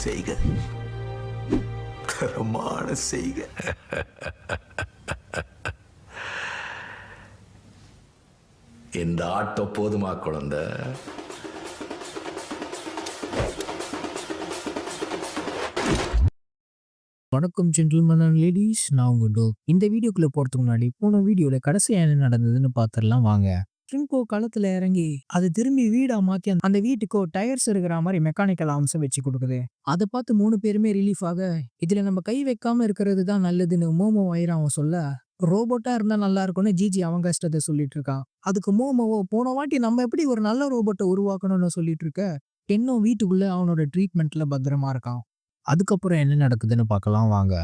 செய்க, தரமான செய்க. இந்த ஆட்டம் போதுமா குழந்தை? வணக்கம் ஜென்டில்மேன் அண்ட் லேடிஸ், நான் உங்க டோ. இந்த வீடியோக்குள்ள போறதுக்கு முன்னாடி போன வீடியோல கடைசியா என்ன நடந்ததுன்னு பாத்திரலாம் வாங்க. ட்ரிங்கோ களத்துல இறங்கி அதை திரும்பி வீடா மாத்தி அந்த வீட்டுக்கோ டயர்ஸ் இருக்கிற மாதிரி மெக்கானிக்கல் ஆர்ம்ஸ் வச்சு கொடுக்குது. அதை பார்த்து 3 பேருமே ரிலீஃப் ஆக, இதுல நம்ம கை வைக்காம இருக்கிறது தான் நல்லதுன்னு மோமோ அவன் சொல்ல, ரோபோட்டா இருந்தா நல்லா இருக்கும்னு ஜிஜி அவங்க கஷ்டத்தை சொல்லிட்டு இருக்கான். அதுக்கு மோமோவோ, போன வாட்டி நம்ம எப்படி ஒரு நல்ல ரோபோட்டை உருவாக்கணும்னு சொல்லிட்டு இருக்க, டென்னோ வீட்டுக்குள்ள அவனோட ட்ரீட்மெண்ட்ல பத்திரமா இருக்கான். அதுக்கப்புறம் என்ன நடக்குதுன்னு பார்க்கலாம் வாங்க.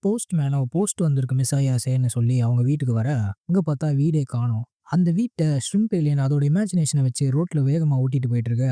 போஸ்ட்மேனோ போஸ்ட் வந்திருக்கு மிஸ் ஆயாசேன்னு சொல்லி அவங்க வீட்டுக்கு வர, அங்க பார்த்தா வீடே காணோம். அந்த வீட்டை ஷ்ரிம்ப் ஏலியன் அதோட இமேஜினேஷனை வச்சு ரோட்ல வேகமா ஓட்டிட்டு போயிட்டு இருக்க.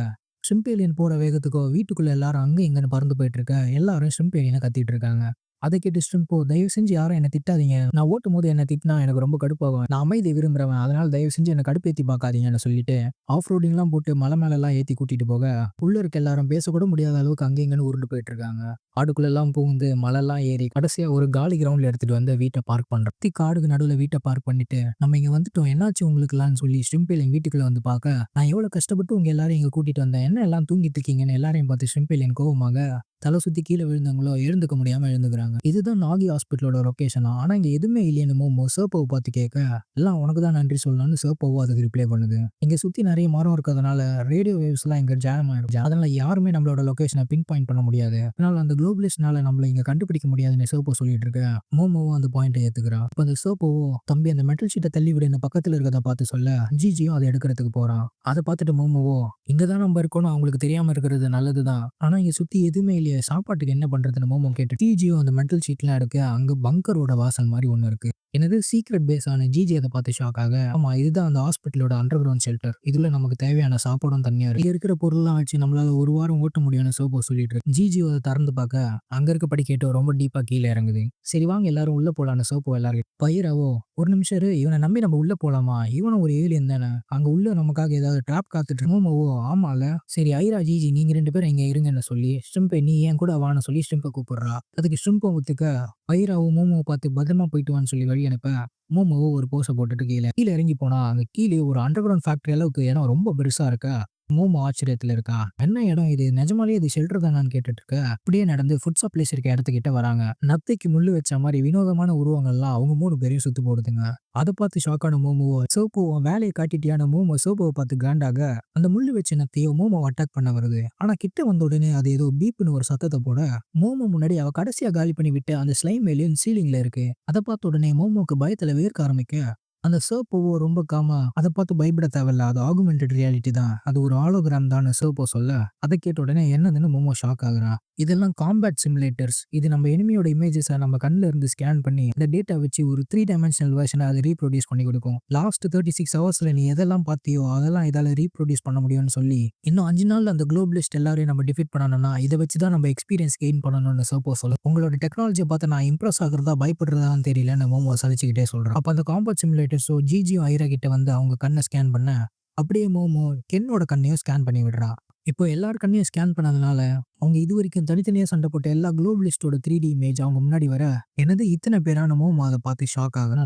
ஷ்ரிம்ப் ஏலியன் போற வேகத்துக்கோ வீட்டுக்குள்ள எல்லாரும் அங்க இங்கன்னு பறந்து போயிட்டு இருக்க. எல்லாரும் ஷ்ரிம்ப் ஏலியனை கத்திட்டு இருக்காங்க. அதை கேட்டு ஷ்ரிம்போ, தயவு செஞ்சு யாரும் என்ன திட்டாதீங்க, நான் ஓட்டும் போது என்ன திட்டினா எனக்கு ரொம்ப கடுப்பாகும், நான் அமைதியை விரும்புறவன், அதனால தயவு செஞ்சு என்ன கடுப்பேத்தி பார்க்காதீங்கன்னு சொல்லிட்டு ஆஃப் ரோடிங்லாம் போட்டு மலை மேலெல்லாம் ஏற்றி கூட்டிட்டு போக, உள்ள இருக்க எல்லாரும் பேசக்கூட முடியாத அளவுக்கு அங்கே இங்கன்னு உருண்டு போயிட்டு இருக்காங்க. காடுக்குள்ளெல்லாம் புகுந்து மலைலாம் ஏறி கடைசியா ஒரு காலி கிரவுண்ட்ல எடுத்துட்டு வந்து வீட்டை பார்க் பண்றோம். காடுக்கு நடுவில் வீட்டை பார்க் பண்ணிட்டு, நம்ம இங்க வந்துட்டோம், என்னாச்சு உங்களுக்குலான்னு சொல்லி ஷ்ரிம்பேலியன் வீட்டுக்குள்ள வந்து பார்க்க, நான் எவ்வளவு கஷ்டப்பட்டு உங்க எல்லாரும் இங்க கூட்டிட்டு வந்தேன், என்ன எல்லாம் தூங்கிட்டு இருக்கீங்கன்னு எல்லாரையும் பார்த்து ஷ்ரிம்பேலியன் கோவமாக தலை சுத்தி கீழே விழுந்தவங்களோ எழுந்துக்க முடியாம எழுந்துக்கிறாங்க. இதுதான் நாகி ஹாஸ்பிட்டலோட லொகேஷனா, ஆனா இங்க எதுவுமே இல்லைன்னு மோமோ சர்ப்போவை பார்த்து கேட்க, எல்லாம் உனக்கு தான் நன்றி சொல்லலாம்னு சர்ப்போவோ அதுக்கு ரிப்ளை பண்ணுது. இங்க சுத்தி நிறைய மரம் இருக்கிறதுனால ரேடியோ வேவ்ஸ் எல்லாம் இங்க ஜாம் ஆயிடும், அதனால யாருமே நம்மளோட லொகேஷனை பின் பாயிண்ட் பண்ண முடியாது, அதனால அந்த குளோபலிஸ்ட்னால நம்மள இங்க கண்டுபிடிக்க முடியாதுன்னு சர்ப்போ சொல்லிட்டு இருக்க. மோமோவும் அந்த பாயிண்டை ஏத்துக்கிறா. இப்போ அந்த சர்ப்போவோ, தம்பி அந்த மெட்டல் ஷீட்டை தள்ளி விட இந்த பக்கத்துல இருக்கிறத பார்த்து சொல்ல, ஜிஜியும் அதை எடுக்கிறதுக்கு போறான். அதை பார்த்துட்டு மோமோவோ, இங்கதான் நம்ம இருக்கோம்னு அவங்களுக்கு தெரியாம இருக்கிறது நல்லதுதான், ஆனா இங்க சுத்தி எதுவுமே இல்லையே, சாப்பாட்டுக்கு என்ன பண்றதுன்னு மோமோ கேட்டு டிஜியும் அந்த மெட்டல் ஷீட்லாம் எடுக்க, அங்க பங்கரோட வாசல் மாதிரி ஒண்ணு இருக்கு. என்னது சீக்ரெட் பேஸ் ஆன ஜிஜி அதை பார்த்து ஷாக் ஆக, ஆமா இதுதான் அந்த ஹாஸ்பிட்டலோட அண்டர் கிரவுண்ட் ஷெல்டர், இதுல நமக்கு தேவையான சாப்பாடும் தனியா இருக்கு, இங்க இருக்கிற பொருள்லாம் வச்சு நம்மளால ஒரு வாரம் ஓட்ட முடியும்னு சோபோ சொல்லிட்டு இருக்கு. ஜிஜி அதை திறந்து பார்க்க, அங்க இருக்க படிக்கட்டு ரொம்ப டீப்பா கீழே இறங்குது. சரி வாங்க எல்லாரும் உள்ள போலான்னு சோப்போ எல்லாரும். பயிராவோ, ஒரு நிமிஷம் இரு, இவனை நம்பி நம்ம உள்ள போலாமா, இவனும் ஒரு ஏலியன் தானே, அங்க உள்ள நமக்காக ஏதாவது ட்ராப் காத்துட்டு மோமோவோ, ஆமால சரி ஐரா ஜிஜி நீங்க 2 பேரும் இங்க இருங்கன்னு சொல்லி ஸ்ட்ரிம்பை நீ ஏன் கூட வான்னு சொல்லி ஸ்ட்ரிம்பை கூப்பிடுறா. அதுக்கு ஸ்ட்ரிம்பை ஒத்துக்க, பயிராவும் மோமோவை பார்த்து பத்திரமா போயிட்டு வான்னு சொல்லி வழி அனுப்ப, மோமோவோ ஒரு போஸை போட்டுட்டு கீழே இறங்கி போனா, அங்க கீழே ஒரு அண்டர் கிரவுண்ட் ஃபேக்டரி அளவுக்கு இடம் ரொம்ப பெருசா இருக்கா. மோமோ ஆச்சரியத்துல இருக்கா, என்ன இடம் இது, நிஜமாலே இது ஷெல்டர் தானான்னு கேட்டுட்டு இருக்க. அப்படியே நடந்து ஃபுட் சப்ளைஸ் இருக்க இடத்துக்கிட்ட வராங்க. நத்தைக்கு முள்ளு வச்ச மாதிரி வினோதமான உருவங்கள்லாம் அவங்க 3 பேரையும் சுத்து போடுதுங்க. அதை பார்த்து ஷாக்கான மோமோவோ, சோப்போவோ வேலையை காட்டிட்டியான மோமோ சோப்போவை பார்த்து கிராண்டாக, அந்த முள்ளு வச்ச நத்தையோ மோமோ அட்டாக் பண்ண வருது. ஆனா கிட்ட வந்த உடனே அது ஏதோ பீப்னு ஒரு சத்தத்தை போட, மோமோ முன்னாடி அவ கடைசியா காலி பண்ணி விட்டு அந்த ஸ்லைம் வேலியன் சீலிங்ல இருக்கு. அதை பார்த்த உடனே மோமோக்கு பயத்துல வேர்க்க ஆரம்பிக்க, அந்த சர்ப்போவோ ரொம்ப காமா, அதை பார்த்து பயப்பட தேவையில்ல, அது ஆகுமெண்டட் ரியாலிட்டி தான், அது ஒரு ஹாலோகிராம் தான் சர்ப்போ சொல்ல, அதை கேட்ட உடனே என்னதுன்னு மோமோ ஷாக் ஆகுறா. இதெல்லாம் காம்பேட் சிமுலேட்டர்ஸ், இது நம்ம எனிமியோட இமேஜஸை நம்ம கண்ணில் இருந்து ஸ்கேன் பண்ணி இந்த டேட்டா வச்சு ஒரு 3 டைமென்ஷனல் வெர்ஷனை அதை ரீப்ரொடியூஸ் பண்ணி கொடுக்கும். லாஸ்ட் 36 ஹவர்ஸ்ல நீ எதெல்லாம் பார்த்தியோ அதெல்லாம் இதால ரீப்ரொடியூஸ் பண்ண முடியும்னு சொல்லி, இன்னும் 5 நாள்ல அந்த குளோபலிஸ்ட் எல்லாரையும் நம்ம டிஃபீட் பண்ணணும்னா இதை வச்சு தான் நம்ம எக்ஸ்பீரியன்ஸ் கெயின் பண்ணணும்னு சர்ப்போ சொல்ல, உங்களோட டெக்னாலஜியை பார்த்து நான் இம்ப்ரெஸ் ஆகுறதா பயப்படுறதான்னு தெரியலன்னு மோமோ சலிச்சுக்கிட்டே சொல்றான். அப்போ அந்த காம்பேட் சிமுலேட்டர்ஸோ ஜிஜியும் ஐரா கிட்ட வந்து அவங்க கண்ணை ஸ்கேன் பண்ண, அப்படியே மோமோ கென்னோட கண்ணையும் ஸ்கேன் பண்ணி விடுறா. இப்போ எல்லார் கண்ணையும் ஸ்கேன் பண்ணதுனால அவங்க இது வரைக்கும் தனித்தனியா சண்டை போட்ட எல்லா குளோபலிஸ்டோட 3D இமேஜ் அவங்க முன்னாடி வர, என்னது இத்தனை பேரான மோமோ அதை பார்த்து ஷாக் ஆகுறா.